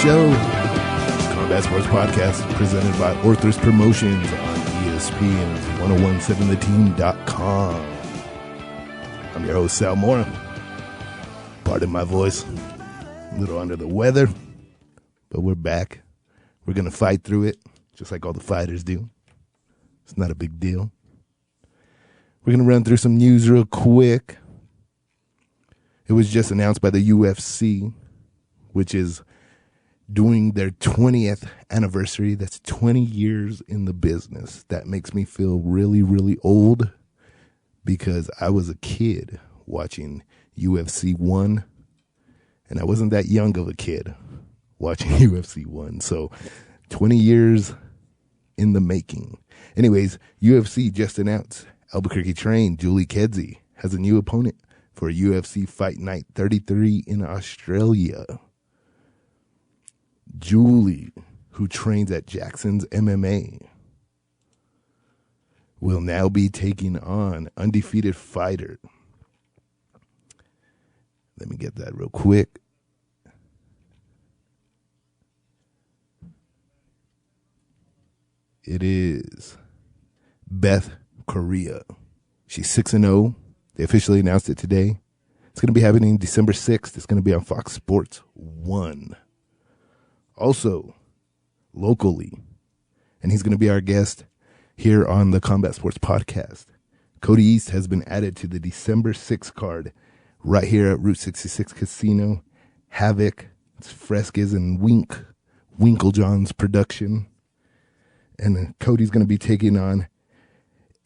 show. Combat Sports Podcast presented by Orthrus Promotions on ESPN 1017theteam.com. I'm your host, Sal Mora. Pardon my voice. A little under the weather, but we're back. We're going to fight through it, just like all the fighters do. It's not a big deal. We're going to run through some news real quick. It was just announced by the UFC, which is doing their 20th anniversary. That's 20 years in the business. That makes me feel really, really old because I was a kid watching UFC 1, and I wasn't that young of a kid watching UFC 1. So 20 years in the making. Anyways, UFC just announced Albuquerque trained Julie Kedzie has a new opponent for UFC Fight Night 33 in Australia. Julie, who trains at Jackson's MMA, will now be taking on undefeated fighter. Let me get that real quick. It is Beth Correa. She's 6-0. They officially announced it today. It's going to be happening December 6th. It's going to be on Fox Sports 1. Also, locally, and he's going to be our guest here on the Combat Sports Podcast. Cody East has been added to the December 6th card right here at Route 66 Casino. Havoc, it's Fresques and Winklejohn's production. And Cody's going to be taking on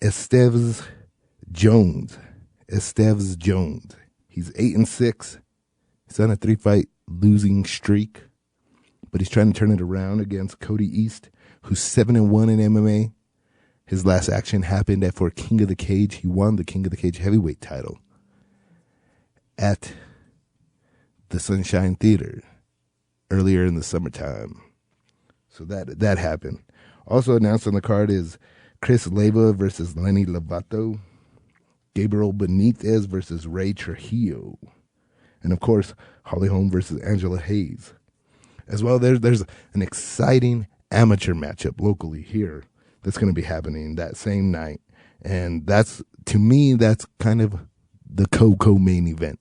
Esteve Jones. Esteve Jones. He's 8-6. He's on a 3-fight losing streak, but he's trying to turn it around against Cody East, who's 7-1 in MMA. His last action happened for King of the Cage. He won the King of the Cage heavyweight title at the Sunshine Theater earlier in the summertime. So that happened. Also announced on the card is Chris Leyva versus Lenny Lovato, Gabriel Benitez versus Ray Trujillo, and of course Holly Holm versus Angela Hayes. As well, there's an exciting amateur matchup locally here that's going to be happening that same night, and that's, to me, that's kind of the co-main event.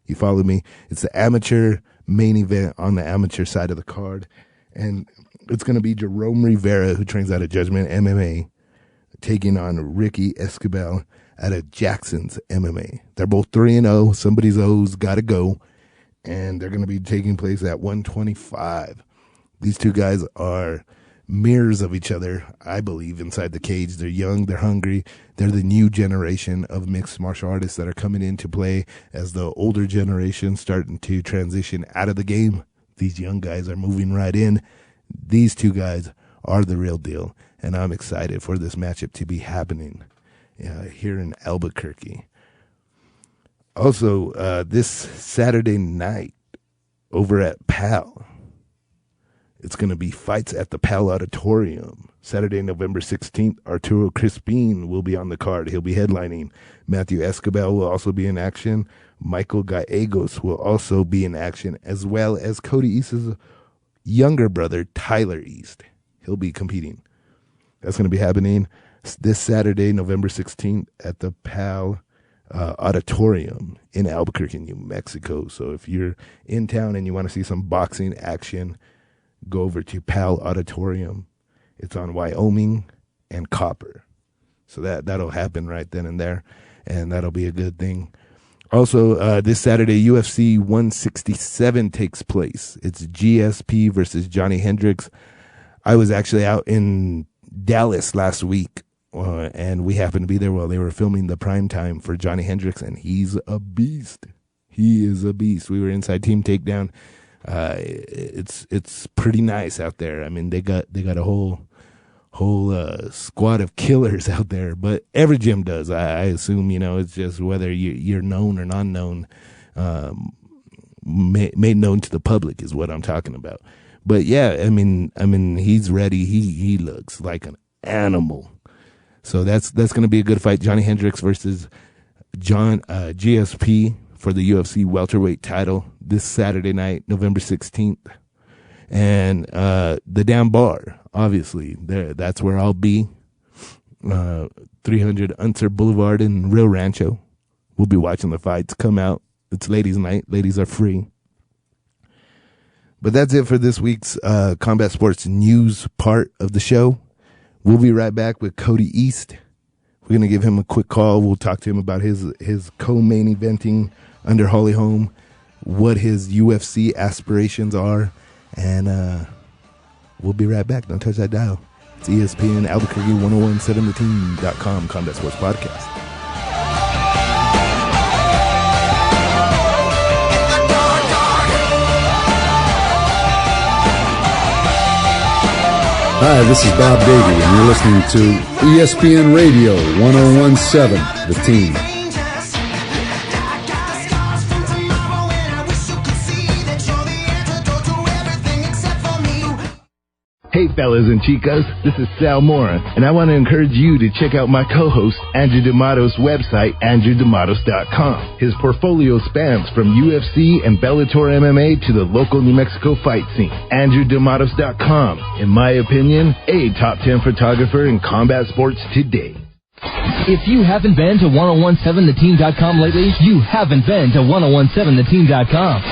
You follow me? It's the amateur main event on the amateur side of the card, and it's going to be Jerome Rivera, who trains out of Judgment MMA, taking on Ricky Escobar out of Jackson's MMA. They're both 3-0. Somebody's O's got to go. And they're going to be taking place at 125. These two guys are mirrors of each other, I believe, inside the cage. They're young. They're hungry. They're the new generation of mixed martial artists that are coming into play as the older generation starting to transition out of the game. These young guys are moving right in. These two guys are the real deal. And I'm excited for this matchup to be happening here in Albuquerque. Also, this Saturday night over at PAL, it's going to be fights at the PAL Auditorium. Saturday, November 16th, Arturo Crispin will be on the card. He'll be headlining. Matthew Escobar will also be in action. Michael Gallegos will also be in action, as well as Cody East's younger brother, Tyler East. He'll be competing. That's going to be happening this Saturday, November 16th, at the PAL Auditorium in Albuquerque, New Mexico. So if you're in town and you want to see some boxing action, go over to PAL Auditorium. It's on Wyoming and Copper. So that'll happen right then and there, and that'll be a good thing. Also, this Saturday, UFC 167 takes place. It's GSP versus Johnny Hendricks. I was actually out in Dallas last week, and we happened to be there while they were filming the prime time for Johnny Hendricks, and he's a beast. He is a beast. We were inside Team Takedown. It's pretty nice out there. I mean, they got a whole squad of killers out there, but every gym does. I assume, it's just whether you're known or non-known, made known to the public is what I'm talking about. But yeah, I mean, he's ready. He looks like an animal. So that's going to be a good fight. Johnny Hendricks versus GSP for the UFC welterweight title this Saturday night, November 16th. And the Damn Bar, obviously, that's where I'll be. 300 Unser Boulevard in Rio Rancho. We'll be watching the fights. Come out. It's ladies' night. Ladies are free. But that's it for this week's Combat Sports news part of the show. We'll be right back with Cody East. We're going to give him a quick call. We'll talk to him about his co-main eventing under Holly Holm, what his UFC aspirations are, and we'll be right back. Don't touch that dial. It's ESPN Albuquerque 1017theteam.com Combat Sports Podcast. Hi, this is Bob Davey, and you're listening to ESPN Radio 1017, The Team. Hey fellas and chicas, this is Sal Mora, and I want to encourage you to check out my co-host Andrew D'Amato's website, andrewdamatos.com. His portfolio spans from UFC and Bellator MMA to the local New Mexico fight scene. andrewdamatos.com, in my opinion, a top 10 photographer in combat sports today. If you haven't been to 1017theteam.com lately, you haven't been to 1017theteam.com.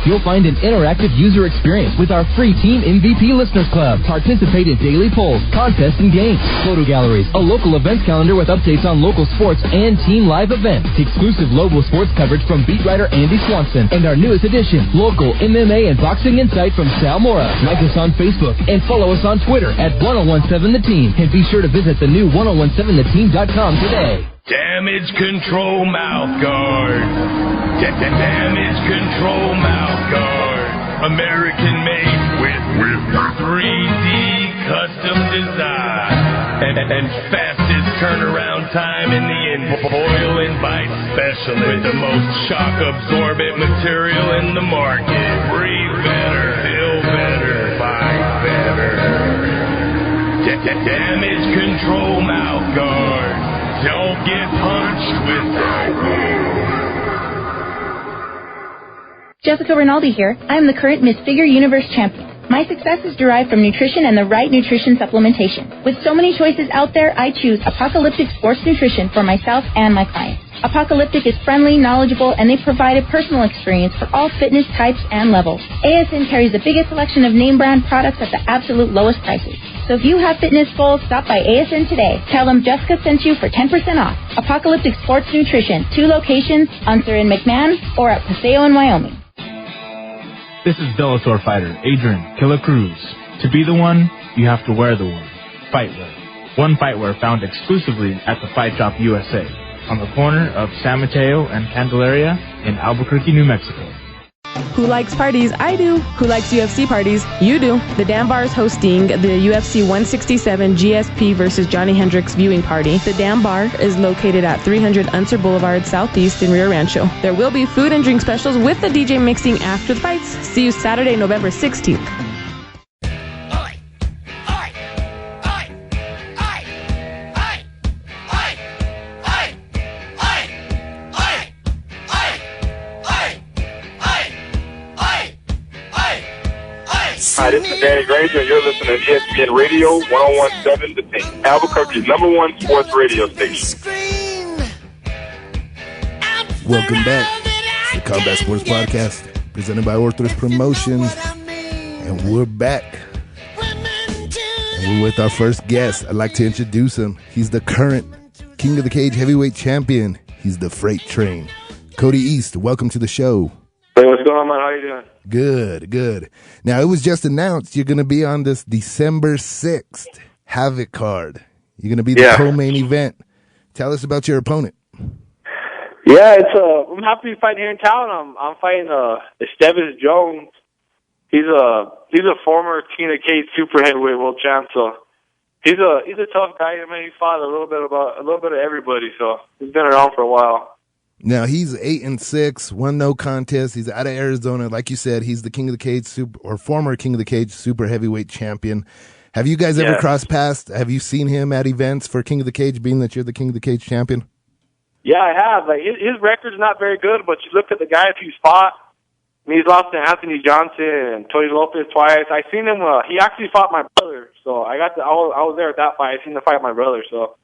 You'll find an interactive user experience with our free Team MVP Listeners Club. Participate in daily polls, contests, and games, photo galleries, a local events calendar with updates on local sports and team live events, exclusive local sports coverage from beat writer Andy Swanson, and our newest edition, local MMA and boxing insight from Sal Mora. Like us on Facebook and follow us on Twitter at 1017theteam. And be sure to visit the new 1017theteam.com today. Damage control mouth guard. Damage control mouth guard. American made with 3D custom design. And fastest turnaround time in the boil and bite specialist. With the most shock absorbent material in the market. Breathe better, feel better, fight better. Damage control mouth guard. Don't get punched with that. Jessica Rinaldi here. I am the current Miss Figure Universe champion. My success is derived from nutrition and the right nutrition supplementation. With so many choices out there, I choose Apocalyptic Sports Nutrition for myself and my clients. Apocalyptic is friendly, knowledgeable, and they provide a personal experience for all fitness types and levels. ASN carries the biggest selection of name brand products at the absolute lowest prices. So if you have fitness goals, stop by ASN today. Tell them Jessica sent you for 10% off. Apocalyptic Sports Nutrition, 2 locations, Unser in McMahon or at Paseo in Wyoming. This is Bellator fighter Adrian Killer Cruz. To be the one, you have to wear the one. Fightwear. One fightwear found exclusively at the Fight Shop USA, on the corner of San Mateo and Candelaria in Albuquerque, New Mexico. Who likes parties? I do. Who likes UFC parties? You do. The Damn Bar is hosting the UFC 167 GSP versus Johnny Hendricks viewing party. The Damn Bar is located at 300 Unser Boulevard Southeast in Rio Rancho. There will be food and drink specials with the DJ mixing after the fights. See you Saturday, November 16th. Hi, this is Danny Granger, and you're listening to ESPN Radio 1017 The Team, Albuquerque's #1 sports radio station. Welcome back to the Combat Sports Podcast, presented by Orthrus Promotions, and we're back. And we're with our first guest. I'd like to introduce him. He's the current King of the Cage heavyweight champion. He's the Freight Train. Cody East, welcome to the show. Hey, what's going on, man? How you doing? Good. Now, it was just announced you're going to be on this December 6th Havoc card. You're going to be the co-main event. Tell us about your opponent. Yeah, I'm happy to be fighting here in town. I'm fighting Esteve Jones. He's a former King of the Cage super heavyweight world champ. So he's a tough guy. I mean, he fought a little bit of everybody. So he's been around for a while. Now, he's 8-6, won no contest. He's out of Arizona. Like you said, he's the King of the Cage former King of the Cage super heavyweight champion. Have you guys ever crossed paths? Have you seen him at events for King of the Cage, being that you're the King of the Cage champion? Yeah, I have. Like his record's not very good, but you look at the guys he's fought, he's lost to Anthony Johnson and Tony Lopez twice. I seen him. He actually fought my brother, so I was there at that fight. I seen him fight my brother, so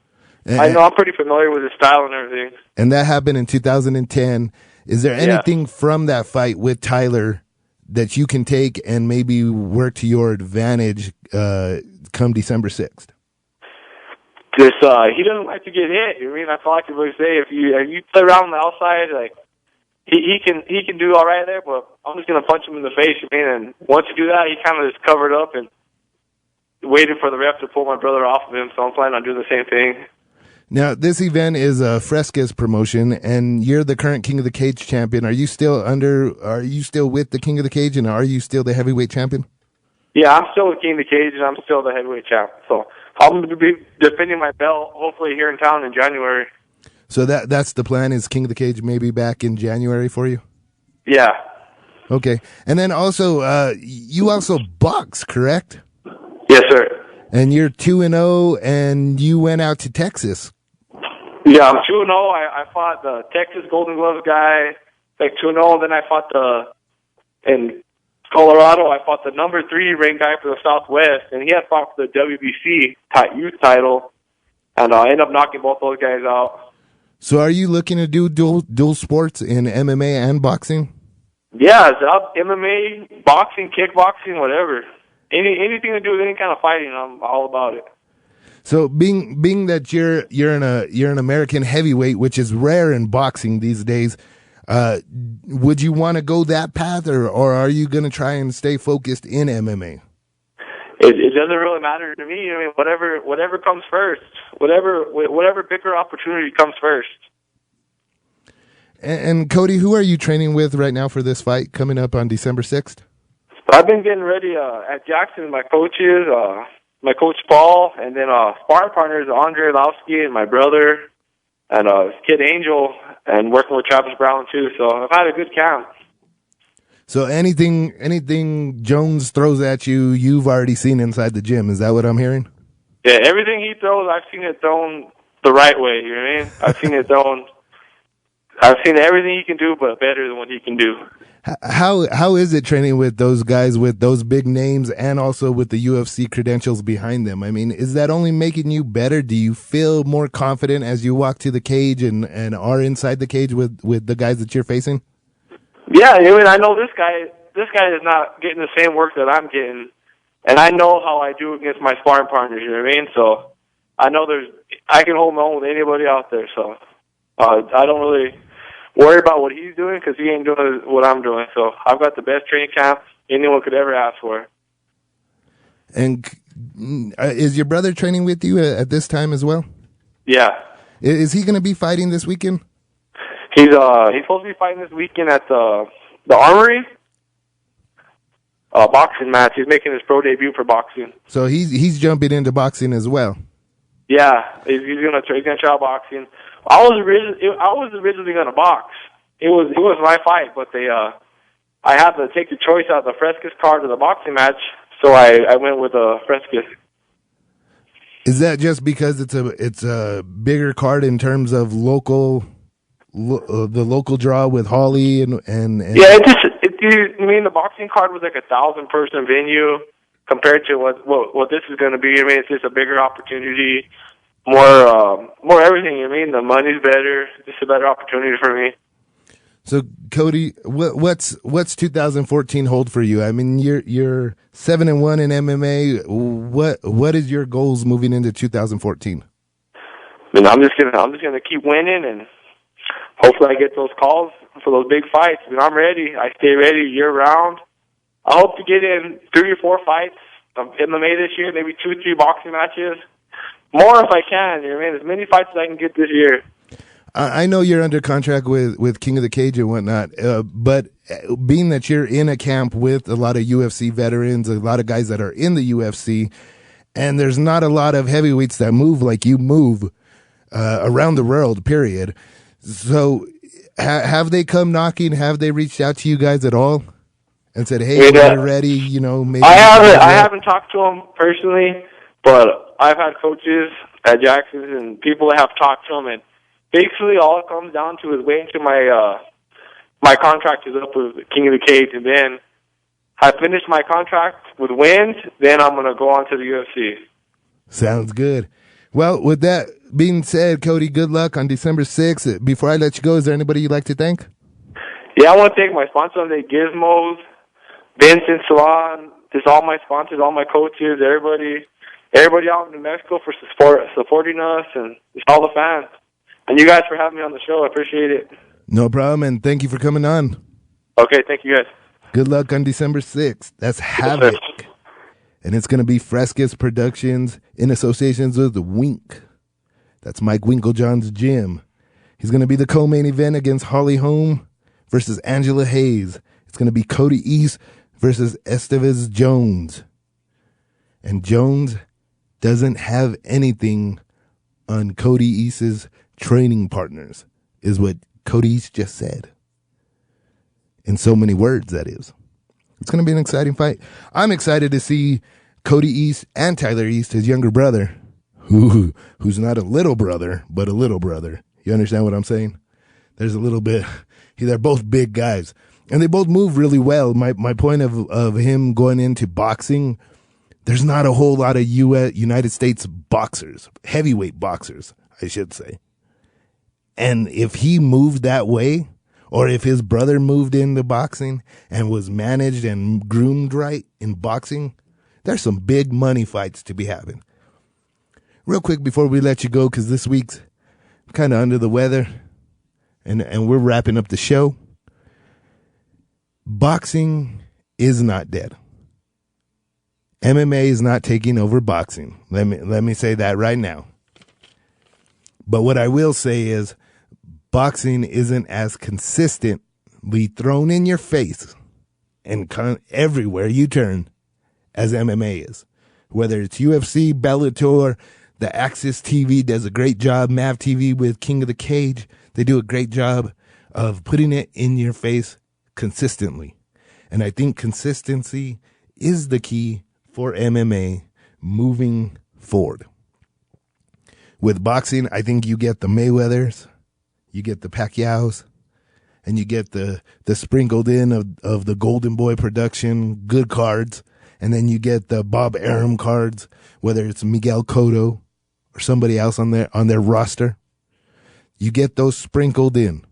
I know I'm pretty familiar with his style and everything. And that happened in 2010. Is there anything from that fight with Tyler that you can take and maybe work to your advantage come December 6th? Just he doesn't like to get hit. I mean, that's all I can really say. If you play around on the outside, like he can do all right there, but I'm just gonna punch him in the face. I mean, and once you do that, he kind of just covered up and waited for the ref to pull my brother off of him. So I'm planning on doing the same thing. Now, this event is a Fresca's promotion, and you're the current King of the Cage champion. Are you still with the King of the Cage, and are you still the heavyweight champion? Yeah, I'm still the King of the Cage, and I'm still the heavyweight champ. So I'm going to be defending my belt, hopefully here in town in January. So that's the plan, is King of the Cage maybe back in January for you? Yeah. Okay. And then also, you also box, correct? Yes, sir. And you're 2-0, and you went out to Texas. Yeah, I'm 2-0. I fought the Texas Golden Gloves guy, like 2-0. Then I fought in Colorado, I fought the number 3 ranked guy for the Southwest, and he had fought for the WBC youth title, and I ended up knocking both those guys out. So are you looking to do dual sports in MMA and boxing? Yeah, MMA, boxing, kickboxing, whatever. Anything to do with any kind of fighting, I'm all about it. So being that you're an American heavyweight, which is rare in boxing these days, would you want to go that path, or are you going to try and stay focused in MMA? It doesn't really matter to me. I mean, whatever comes first, whatever bigger opportunity comes first. And Cody, who are you training with right now for this fight coming up on December 6th? I've been getting ready at Jackson. My coaches, my coach Paul, and then sparring partners Andre Lowski and my brother, and his kid Angel, and working with Travis Brown too. So I've had a good camp. So anything Jones throws at you, you've already seen inside the gym. Is that what I'm hearing? Yeah, everything he throws, I've seen it thrown the right way. You know what I mean? I've seen everything he can do, but better than what he can do. How is it training with those guys with those big names and also with the UFC credentials behind them? I mean, is that only making you better? Do you feel more confident as you walk to the cage and are inside the cage with the guys that you're facing? Yeah, I mean, I know this guy is not getting the same work that I'm getting, and I know how I do against my sparring partners, you know what I mean? So I know I can hold my own with anybody out there, so I don't really worry about what he's doing because he ain't doing what I'm doing. So I've got the best training camp anyone could ever ask for. And is your brother training with you at this time as well? Yeah. Is he going to be fighting this weekend? He's supposed to be fighting this weekend at the Armory boxing match. He's making his pro debut for boxing. So he's jumping into boxing as well. Yeah, he's gonna try boxing. I was originally gonna box. It was my fight, but I had to take the choice out of the Frescas card of the boxing match, so I went with the Frescas. Is that just because it's a bigger card in terms of the local draw with Holly and yeah, I mean the boxing card was like 1,000-person venue compared to what this is going to be. I mean, it's just a bigger opportunity, more everything. I mean, the money's better, just a better opportunity for me. So Cody, what's 2014 hold for you? I mean, you're 7-1 in MMA. What is your goals moving into 2014? I mean, I'm just gonna keep winning, and hopefully I get those calls for those big fights. I mean, I'm ready. I stay ready year round. I hope to get in 3 or 4 fights of MMA this year, maybe 2 or 3 boxing matches. More if I can. You know what I mean? As many fights as I can get this year. I know you're under contract with King of the Cage and whatnot, but being that you're in a camp with a lot of UFC veterans, a lot of guys that are in the UFC, and there's not a lot of heavyweights that move like you move around the world, period. So have they come knocking? Have they reached out to you guys at all and said, hey, we're ready, you know? Maybe I haven't talked to them personally, but I've had coaches at Jackson's and people that have talked to them, and basically all it comes down to is waiting till my my contract is up with King of the Cage, and then I finish my contract with wins, then I'm going to go on to the UFC. Sounds good. Well, with that being said, Cody, good luck on December 6th. Before I let you go, is there anybody you'd like to thank? Yeah, I want to thank my sponsors, Gizmos, Vincent Salon, just all my sponsors, all my coaches, everybody out in New Mexico for supporting us, and just all the fans. And you guys for having me on the show. I appreciate it. No problem, and thank you for coming on. Okay, thank you guys. Good luck on December 6th. That's Havoc. And it's going to be Frescus Productions in associations with Wink. That's Mike Winklejohn's gym. He's going to be the co-main event against Holly Holm versus Angela Hayes. It's going to be Cody East versus Esteve Jones. And Jones doesn't have anything on Cody East's training partners, is what Cody East just said. In so many words, that is. It's going to be an exciting fight. I'm excited to see Cody East and Tyler East, his younger brother, who's not a little brother, but a little brother. You understand what I'm saying? There's a little bit. They're both big guys, and they both move really well. My point of him going into boxing, there's not a whole lot of United States boxers, heavyweight boxers, I should say. And if he moved that way, or if his brother moved into boxing and was managed and groomed right in boxing, there's some big money fights to be having. Real quick before we let you go, because this week's kind of under the weather, and we're wrapping up the show. Boxing is not dead. MMA is not taking over boxing. Let me say that right now. But what I will say is, boxing isn't as consistently thrown in your face and everywhere you turn as MMA is. Whether it's UFC, Bellator, the Axis TV does a great job, Mav TV with King of the Cage, they do a great job of putting it in your face consistently. And I think consistency is the key for MMA moving forward. With boxing, I think you get the Mayweathers, you get the Pacquiaos, and you get the sprinkled in of the Golden Boy production, good cards, and then you get the Bob Arum cards, whether it's Miguel Cotto or somebody else on their roster. You get those sprinkled in.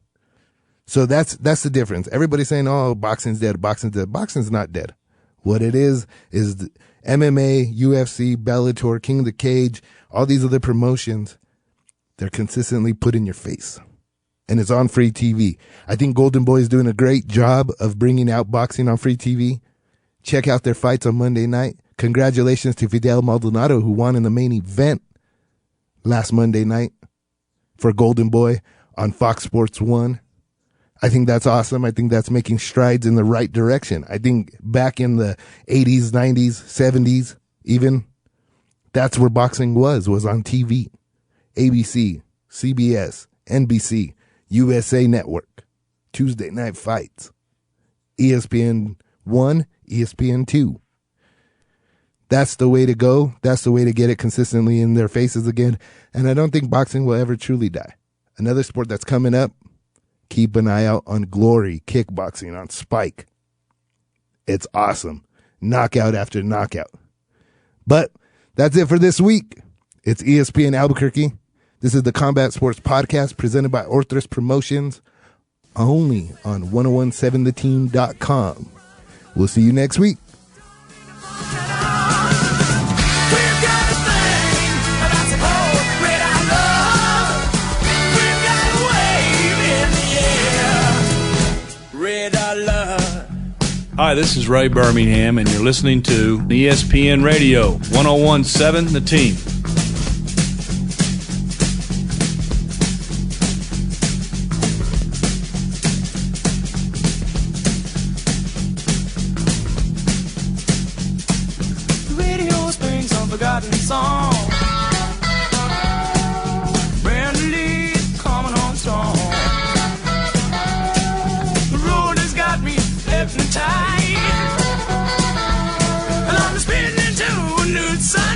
So that's the difference. Everybody's saying, oh, boxing's dead, boxing's dead. Boxing's not dead. What it is MMA, UFC, Bellator, King of the Cage, all these other promotions, they're consistently put in your face. And it's on free TV. I think Golden Boy is doing a great job of bringing out boxing on free TV. Check out their fights on Monday night. Congratulations to Fidel Maldonado, who won in the main event last Monday night for Golden Boy on Fox Sports 1. I think that's awesome. I think that's making strides in the right direction. I think back in the 80s, 90s, 70s, even, that's where boxing was on TV. ABC, CBS, NBC, USA Network, Tuesday Night Fights, ESPN 1, ESPN 2. That's the way to go. That's the way to get it consistently in their faces again. And I don't think boxing will ever truly die. Another sport that's coming up, keep an eye out on Glory Kickboxing on Spike. It's awesome. Knockout after knockout. But that's it for this week. It's ESPN Albuquerque. This is the Combat Sports Podcast presented by Orthrus Promotions, only on 1017theteam.com. We'll see you next week. Hi, this is Ray Birmingham, and you're listening to ESPN Radio 1017 The Team. Radio springs unforgotten song. Brand new leaves coming on strong. The road has got me left and tight, and I'm spinning into a new side.